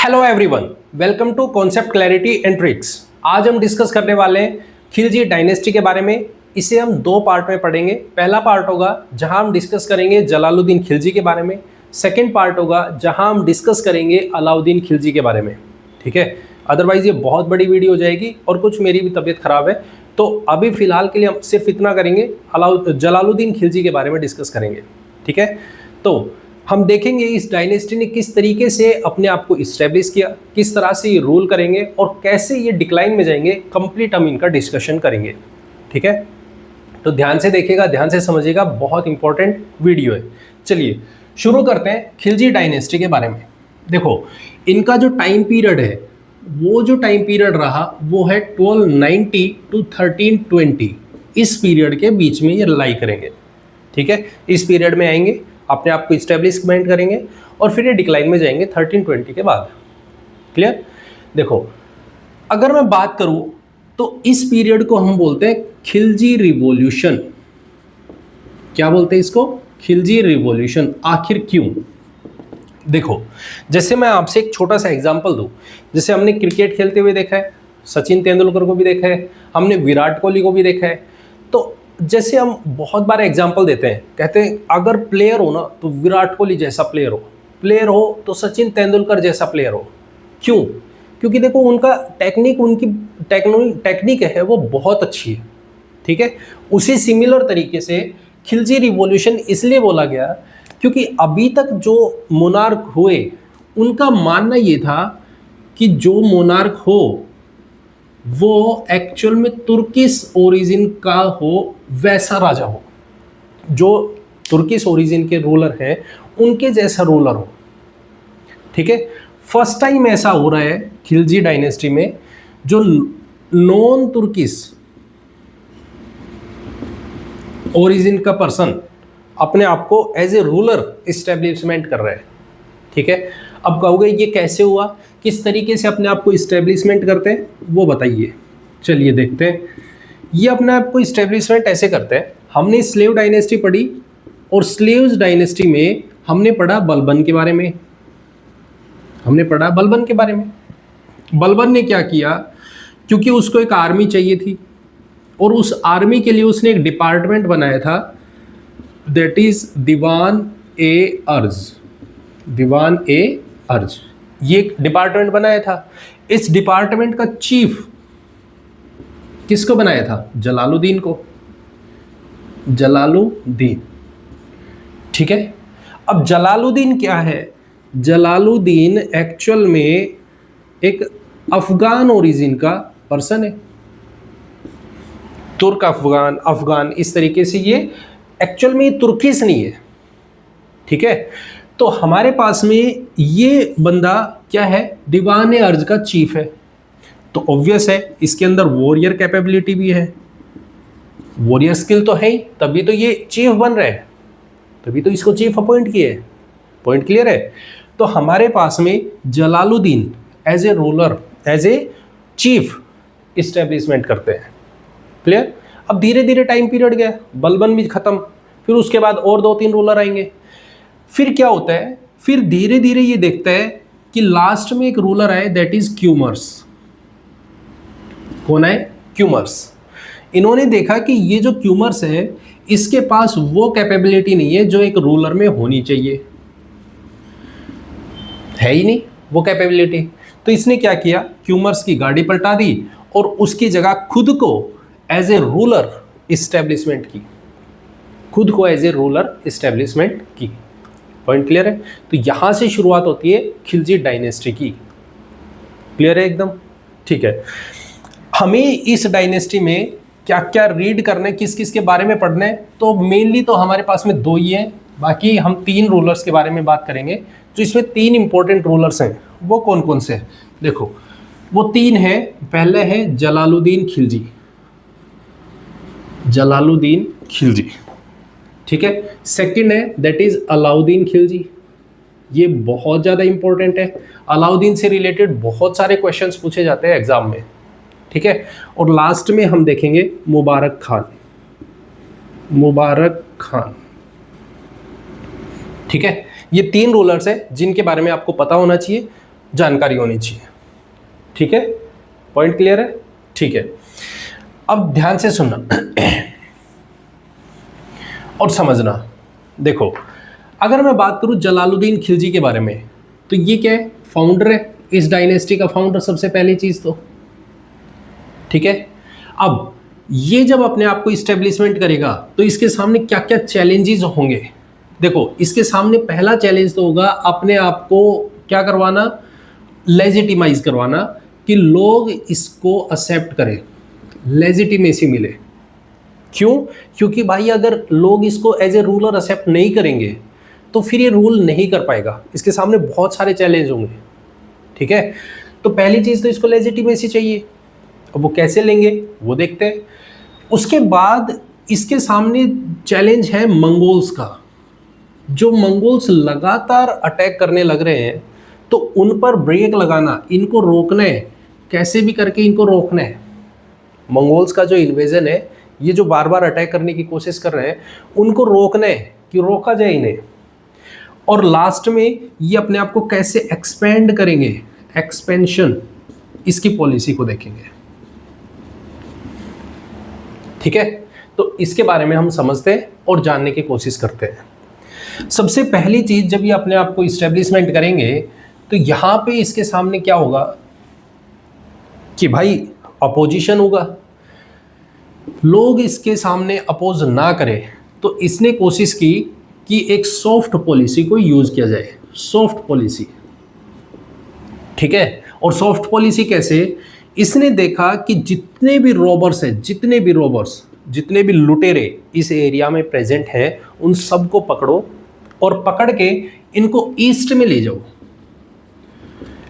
Hello everyone, welcome to concept clarity and tricks. आज हम discuss करने वाले हैं खिलजी डायनेस्टी के बारे में। इसे हम दो पार्ट में पढ़ेंगे। पहला पार्ट होगा जहां हम डिस्कस करेंगे जलालुद्दीन खिलजी के बारे में। सेकंड पार्ट होगा जहां हम डिस्कस करेंगे अलाउद्दीन खिलजी के बारे में। ठीक है, अदरवाइज ये बहुत बड़ी वीडियो हो जाएगी और कुछ मेरी भी तबीयत खराब है, तो अभी फिलहाल के लिए हम सिर्फ इतना करेंगे, जलालुद्दीन खिलजी के बारे में डिस्कस करेंगे। ठीक है, तो हम देखेंगे इस डायनेस्टी ने किस तरीके से अपने आप को इस्टेब्लिश किया, किस तरह से ये रूल करेंगे और कैसे ये डिक्लाइन में जाएंगे, कंप्लीट हम इनका डिस्कशन करेंगे। ठीक है, तो ध्यान से देखिएगा, ध्यान से समझिएगा, बहुत इंपॉर्टेंट वीडियो है। चलिए शुरू करते हैं खिलजी डायनेस्टी के बारे में। देखो, इनका जो टाइम पीरियड है, वो जो टाइम पीरियड रहा वो है 1290 टू 1320। इस पीरियड के बीच में ये लाई करेंगे। ठीक है, इस पीरियड में आएंगे, अपने आप को इस्टेब्लिशमेंट करेंगे और फिर ये डिक्लाइन में जाएंगे 1320 के बाद। क्लियर? देखो, अगर मैं बात करूं तो इस पीरियड को हम बोलते हैं खिलजी रिवॉल्यूशन। क्या बोलते हैं इसको? खिलजी रिवॉल्यूशन। आखिर क्यों? देखो, जैसे मैं आपसे एक छोटा सा एग्जांपल दूं, जैसे हमने क्रिकेट खेलते हुए देखा है, सचिन तेंदुलकर को भी देखा है, हमने विराट कोहली को भी देखा है। तो जैसे हम बहुत बार एग्जांपल देते हैं, कहते हैं अगर प्लेयर हो ना तो विराट कोहली जैसा प्लेयर हो तो सचिन तेंदुलकर जैसा प्लेयर हो। क्यों? क्योंकि देखो, उनका उनकी टेक्निक है वो बहुत अच्छी है। ठीक है, उसी सिमिलर तरीके से खिलजी रिवॉल्यूशन इसलिए बोला गया क्योंकि अभी तक जो मोनार्क हुए उनका मानना ये था कि जो मोनार्क हो वो एक्चुअल में तुर्किश ओरिजिन का हो, वैसा राजा हो, जो तुर्किश ओरिजिन के रूलर हैं उनके जैसा रूलर हो। ठीक है, फर्स्ट टाइम ऐसा हो रहा है खिलजी डायनेस्टी में, जो नॉन तुर्किश ओरिजिन का पर्सन अपने आप को एज ए रूलर इस्टेब्लिशमेंट कर रहा है। ठीक है, अब कहोगे ये कैसे हुआ, किस तरीके से अपने आप को इस्टेब्लिशमेंट करते हैं, वो बताइए। चलिए देखते हैं। ये अपने आप को इस्टेब्लिशमेंट ऐसे करते हैं। हमने स्लेव डायनेस्टी पढ़ी और स्लेव्स डायनेस्टी में हमने पढ़ा बलबन के बारे में। बलबन ने क्या किया, क्योंकि उसको एक आर्मी चाहिए थी और उस आर्मी के लिए उसने एक डिपार्टमेंट बनाया था, दैट इज दीवान ए अर्ज। ये एक डिपार्टमेंट बनाया था। इस डिपार्टमेंट का चीफ किसको बनाया था? जलालुद्दीन को। जलालुद्दीन। ठीक है, अब जलालुद्दीन क्या है? जलालुद्दीन एक्चुअल में एक अफगान ओरिजिन का पर्सन है। तुर्क अफगान इस तरीके से ये एक्चुअल में तुर्किश नहीं है। ठीक है, तो हमारे पास में ये बंदा क्या है? दीवान अर्ज का चीफ है। तो ऑब्वियस है इसके अंदर वॉरियर कैपेबिलिटी भी है, वॉरियर स्किल तो है ही, तभी तो ये चीफ बन रहे हैं, तभी तो इसको चीफ अपॉइंट किए। पॉइंट क्लियर है? तो हमारे पास में Jalaluddin as a ruler, as a chief establishment करते हैं। क्लियर? अब धीरे धीरे टाइम पीरियड गया, बलबन भी खत्म, फिर उसके बाद और 2-3 रूलर आएंगे। फिर क्या होता है, फिर धीरे धीरे ये देखता है कि लास्ट में एक रूलर आए, दैट इज क्यूमर्स। कौन है? क्यूमर्स। इन्होंने देखा कि ये जो क्यूमर्स है इसके पास वो कैपेबिलिटी नहीं है जो एक रूलर में होनी चाहिए, है ही नहीं वो कैपेबिलिटी। तो इसने क्या किया, क्यूमर्स की गाड़ी पलटा दी और उसकी जगह खुद को एज ए रूलर इस्टेब्लिशमेंट की। पॉइंट क्लियर है? तो यहां से शुरुआत होती है खिलजी डायनेस्टी की। क्लियर है एकदम? ठीक है, हमें इस डायनेस्टी में क्या क्या रीड करना है, किस किस के बारे में पढ़ना है, तो मेनली तो हमारे पास में 2 ही हैं, बाकी हम 3 रूलर्स के बारे में बात करेंगे। जो इसमें 3 इंपॉर्टेंट रूलर्स हैं वो कौन कौन से हैं? देखो, वो 3 हैं। पहले है जलालुद्दीन खिलजी। ठीक है, सेकंड है दैट इज अलाउद्दीन खिलजी। ये बहुत ज़्यादा इंपॉर्टेंट है। अलाउद्दीन से रिलेटेड बहुत सारे क्वेश्चंस पूछे जाते हैं एग्जाम में। ठीक है, और लास्ट में हम देखेंगे मुबारक खान। ठीक है, ये 3 रूलर्स हैं जिनके बारे में आपको पता होना चाहिए। जानकारी होनी चाहिए। ठीक है, पॉइंट क्लियर है? ठीक है, अब ध्यान से सुनना और समझना। देखो, अगर मैं बात करूं जलालुद्दीन खिलजी के बारे में, तो ये क्या है? फाउंडर है इस डायनेस्टी का, फाउंडर सबसे पहली चीज तो। ठीक है, अब ये जब अपने आप को इस्टेब्लिशमेंट करेगा तो इसके सामने क्या क्या चैलेंजेस होंगे? देखो, इसके सामने पहला चैलेंज तो होगा अपने आप को क्या करवाना, लेजिटिमाइज करवाना, कि लोग इसको एक्सेप्ट करें, लेजिटिमेसी मिले। क्यों? क्योंकि भाई अगर लोग इसको एज ए रूलर एक्सेप्ट नहीं करेंगे तो फिर ये रूल नहीं कर पाएगा, इसके सामने बहुत सारे चैलेंज होंगे। ठीक है, तो पहली चीज तो इसको लेजिटिमेसी चाहिए। अब वो कैसे लेंगे वो देखते हैं। उसके बाद इसके सामने चैलेंज है मंगोल्स का। जो मंगोल्स लगातार अटैक करने लग रहे हैं, तो उन पर ब्रेक लगाना, इनको रोकना है, कैसे भी करके इनको रोकना है। मंगोल्स का जो इन्वेजन है, ये जो बार बार अटैक करने की कोशिश कर रहे हैं, उनको रोकना है कि रोका जाए इन्हें। और लास्ट में ये अपने आप को कैसे एक्सपेंड करेंगे, एक्सपेंशन, इसकी पॉलिसी को देखेंगे। ठीक है, तो इसके बारे में हम समझते हैं और जानने की कोशिश करते हैं। सबसे पहली चीज, जब ये अपने आप को इस्टेब्लिशमेंट करेंगे तो यहां पे इसके सामने क्या होगा कि भाई अपोजिशन होगा, लोग इसके सामने अपोज ना करें। तो इसने कोशिश की कि एक सॉफ्ट पॉलिसी को यूज किया जाए, सॉफ्ट पॉलिसी। ठीक है, और सॉफ्ट पॉलिसी कैसे? इसने देखा कि जितने भी रॉबर्स हैं, जितने भी लुटेरे इस एरिया में प्रेजेंट हैं, उन सबको पकड़ो और पकड़ के इनको ईस्ट में ले जाओ।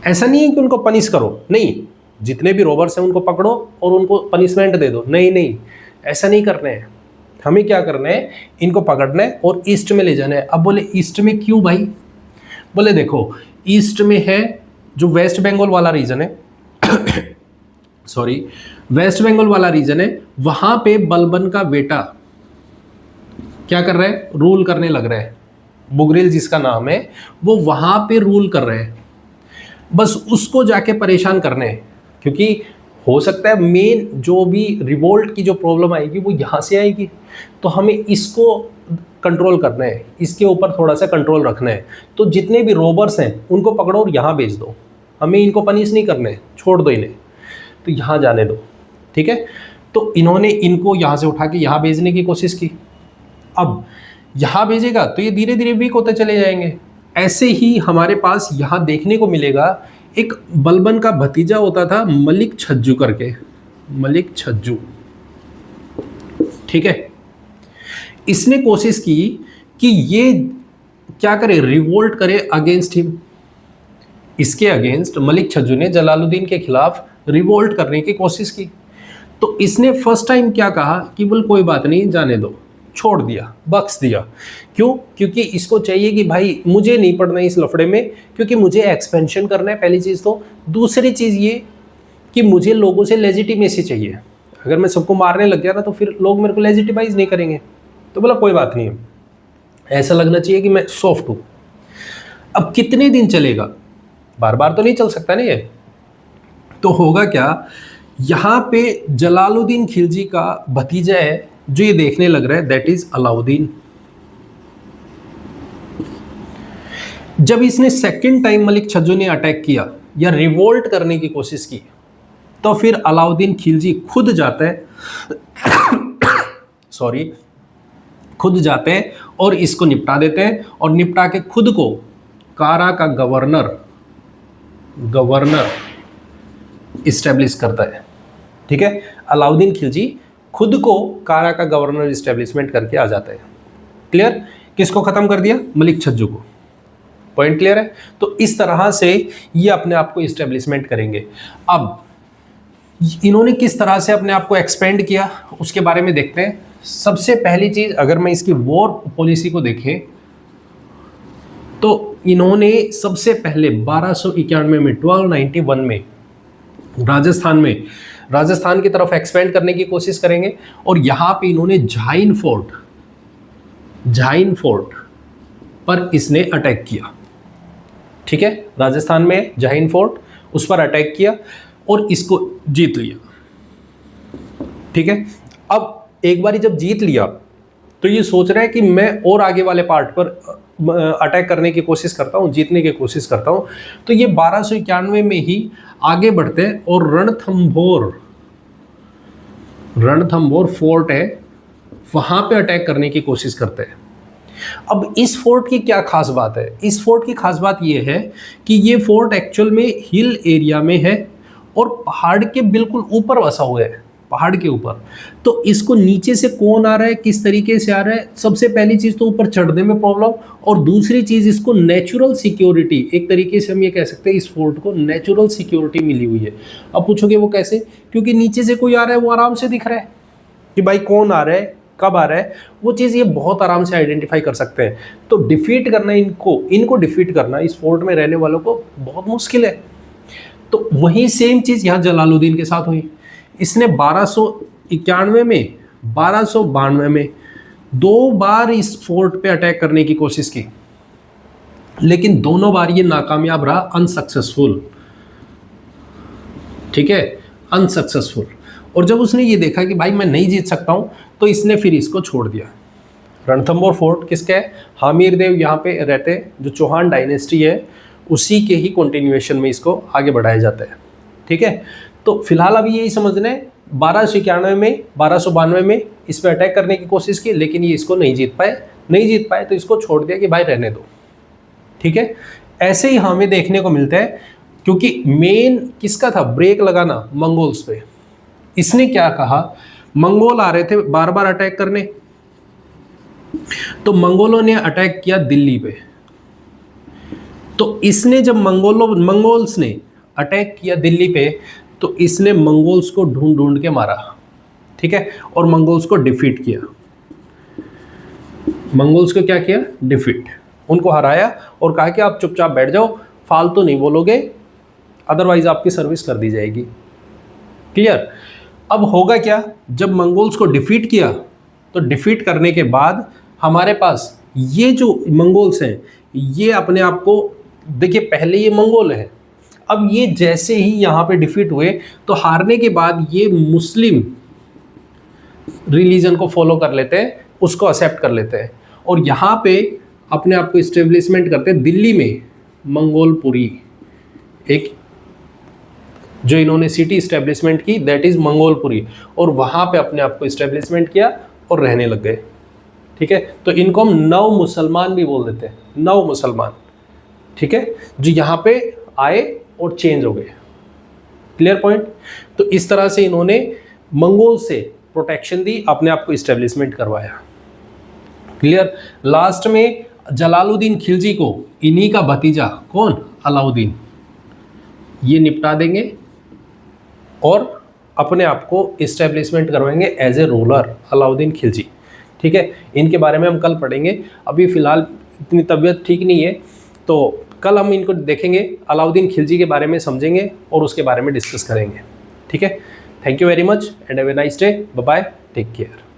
ऐसा नहीं है कि उनको पनिश करो, नहीं, जितने भी रॉबर्स हैं उनको पकड़ो और उनको पनिशमेंट दे दो, नहीं नहीं, ऐसा नहीं करना है। हमें क्या करना है, इनको पकड़ना है और ईस्ट में ले जाना है। अब बोले ईस्ट में क्यों भाई? बोले देखो, ईस्ट में है जो वेस्ट बंगाल वाला रीजन है सॉरी, वेस्ट बंगाल वाला रीजन है, वहां पे बलबन का बेटा क्या कर रहा है, रूल करने लग रहा है। बुगरेल जिसका नाम है, वो वहां पे रूल कर रहे हैं। बस उसको जाके परेशान करने हैं, क्योंकि हो सकता है मेन जो भी रिवोल्ट की जो प्रॉब्लम आएगी वो यहाँ से आएगी। तो हमें इसको कंट्रोल करना है, इसके ऊपर थोड़ा सा कंट्रोल रखना है। तो जितने भी रोबर्स हैं उनको पकड़ो और यहाँ भेज दो, हमें इनको पनिश नहीं करना है, छोड़ दो इन्हें, तो यहाँ जाने दो। ठीक है, तो इन्होंने इनको यहाँ से उठा के यहाँ भेजने की कोशिश की। अब यहाँ भेजेगा तो ये धीरे धीरे वीक होते चले जाएंगे। ऐसे ही हमारे पास यहाँ देखने को मिलेगा, एक बलबन का भतीजा होता था मलिक छज्जू करके, मलिक छज्जू। ठीक है, इसने कोशिश की कि ये क्या करे, रिवोल्ट करे अगेंस्ट हिम। इसके अगेंस्ट मलिक छज्जू ने जलालुद्दीन के खिलाफ रिवोल्ट करने की कोशिश की। तो इसने फर्स्ट टाइम क्या कहा कि बोल कोई बात नहीं, जाने दो, छोड़ दिया, बख्श दिया। क्यों? क्योंकि इसको चाहिए कि भाई मुझे नहीं पड़ना इस लफड़े में, क्योंकि मुझे एक्सपेंशन करना है, पहली चीज़ तो। दूसरी चीज़ ये कि मुझे लोगों से लेजिटिमेसी चाहिए। अगर मैं सबको मारने लग गया ना तो फिर लोग मेरे को लेजिटिमाइज नहीं करेंगे। तो बोला कोई बात नहीं, ऐसा लगना चाहिए कि मैं सॉफ्ट हूँ। अब कितने दिन चलेगा, बार बार तो नहीं चल सकता ना ये। तो होगा क्या, यहाँ पे जलालुद्दीन खिलजी का भतीजा है जो ये देखने लग रहा है, दैट इज अलाउद्दीन। जब इसने सेकंड टाइम मलिक छज्जू ने अटैक किया या रिवोल्ट करने की कोशिश की, तो फिर अलाउद्दीन खिलजी खुद जाता है सॉरी, खुद जाते हैं और इसको निपटा देते हैं, और निपटा के खुद को कारा का गवर्नर इस्टेब्लिश करता है। ठीक है, अलाउद्दीन खिलजी खुद को कारा का गवर्नर इस्टेब्लिशमेंट करके आ जाता है। क्लियर? किसको खत्म कर दिया? मलिक छज्जू को। पॉइंट क्लियर है? तो इस तरह से ये अपने आप को इस्टेब्लिशमेंट करेंगे। अब इन्होंने किस तरह से अपने आप को एक्सपेंड किया उसके बारे में देखते हैं। सबसे पहली चीज, अगर मैं इसकी वॉर पॉलिसी को देखें तो इन्होंने सबसे पहले 1291 में 1291 में राजस्थान की तरफ एक्सपेंड करने की कोशिश करेंगे, और यहाँ पे इन्होंने झाइन फोर्ट पर इसने अटैक किया। ठीक है, राजस्थान में जहीन फोर्ट, उस पर अटैक किया और इसको जीत लिया। ठीक है, अब एक बारी जब जीत लिया तो ये सोच रहा है कि मैं और आगे वाले पार्ट पर अटैक करने की कोशिश करता हूँ, जीतने की कोशिश करता हूँ। तो ये 1291 में ही आगे बढ़ते हैं और रणथंभौर फोर्ट है, वहाँ पे अटैक करने की कोशिश करते हैं। अब इस फोर्ट की क्या खास बात है? इस फोर्ट की खास बात ये है कि ये फोर्ट एक्चुअल में हिल एरिया में है और पहाड़ के बिल्कुल ऊपर बसा हुआ है, पहाड़ के ऊपर। तो इसको नीचे से कौन आ रहा है, किस तरीके से आ रहा है, सबसे पहली चीज़ तो ऊपर चढ़ने में प्रॉब्लम, और दूसरी चीज़ इसको नेचुरल सिक्योरिटी, एक तरीके से हम ये कह सकते हैं इस फोर्ट को नेचुरल सिक्योरिटी मिली हुई है। अब पूछोगे वो कैसे? क्योंकि नीचे से कोई आ रहा है, वो आराम से दिख रहा है कि भाई कौन आ रहा है, कब आ रहा है, वो चीज़ ये बहुत आराम से आइडेंटिफाई कर सकते हैं। तो डिफीट करना इनको डिफीट करना इस फोर्ट में रहने वालों को बहुत मुश्किल है। तो वही सेम चीज़ यहाँ जलालुद्दीन के साथ हुई। इसने 1291 में, 1292 में 2 बार इस फोर्ट पे अटैक करने की कोशिश की, लेकिन दोनों बार ये नाकामयाब रहा, अनसक्सेसफुल। ठीक है, अनसक्सेसफुल। और जब उसने ये देखा कि भाई मैं नहीं जीत सकता हूँ, तो इसने फिर इसको छोड़ दिया। रणथंभौर फोर्ट किसका है? हामिर देव यहाँ पे रहते, जो चौहान डायनेस्टी है उसी के ही कंटिन्यूएशन में इसको आगे बढ़ाया जाता है। ठीक है, तो फिलहाल अभी यही समझना है, 1291 में, 1292 में इस पर अटैक करने की कोशिश की, लेकिन ये इसको नहीं जीत पाए तो इसको छोड़ दिया कि भाई रहने दो। ठीक है, ऐसे ही हमें देखने को मिलता है, क्योंकि मेन किसका था ब्रेक लगाना? मंगोल्स पे। इसने क्या कहा, मंगोल आ रहे थे बार बार अटैक करने, तो मंगोलों ने अटैक किया दिल्ली पे। तो इसने जब मंगोल्स ने अटैक किया दिल्ली पे, तो इसने मंगोल्स को ढूंढ ढूंढ के मारा। ठीक है, और मंगोल्स को डिफीट किया। मंगोल्स को क्या किया? डिफीट, उनको हराया और कहा कि आप चुपचाप बैठ जाओ, फालतू नहीं बोलोगे, अदरवाइज आपकी सर्विस कर दी जाएगी। क्लियर? अब होगा क्या, जब मंगोल्स को डिफीट किया, तो डिफीट करने के बाद हमारे पास ये जो मंगोल्स हैं, ये अपने आप को, देखिए पहले ये मंगोल हैं, अब ये जैसे ही यहाँ पे डिफीट हुए, तो हारने के बाद ये मुस्लिम रिलीजन को फॉलो कर लेते हैं, उसको एक्सेप्ट कर लेते हैं, और यहाँ पे अपने आप को इस्टेब्लिशमेंट करते हैं। दिल्ली में मंगोलपुरी, एक जो इन्होंने सिटी इस्टेब्लिशमेंट की, दैट इज़ मंगोलपुरी, और वहाँ पे अपने आप को इस्टेब्लिशमेंट किया और रहने लग गए। ठीक है, तो इनको हम नव मुसलमान भी बोल देते हैं, नव मुसलमान। ठीक है, जो यहाँ पे आए और चेंज हो गए। Clear point? तो इस तरह से इन्होंने मंगोल से प्रोटेक्शन दी, अपने आप को इस्टेब्लिशमेंट करवाया। क्लियर? लास्ट में जलालुद्दीन खिलजी को इन्हीं का भतीजा कौन, अलाउद्दीन, ये निपटा देंगे और अपने आप को इस्टेब्लिशमेंट करवाएंगे as a ruler, Alauddin Khilji. ठीक है, इनके बारे में हम कल पढ़ेंगे। अभी फ़िलहाल इतनी तबीयत ठीक नहीं है, तो कल हम इनको देखेंगे, अलाउद्दीन खिलजी के बारे में समझेंगे और उसके बारे में डिस्कस करेंगे। ठीक है, thank you very much and have a nice day, bye bye, take care.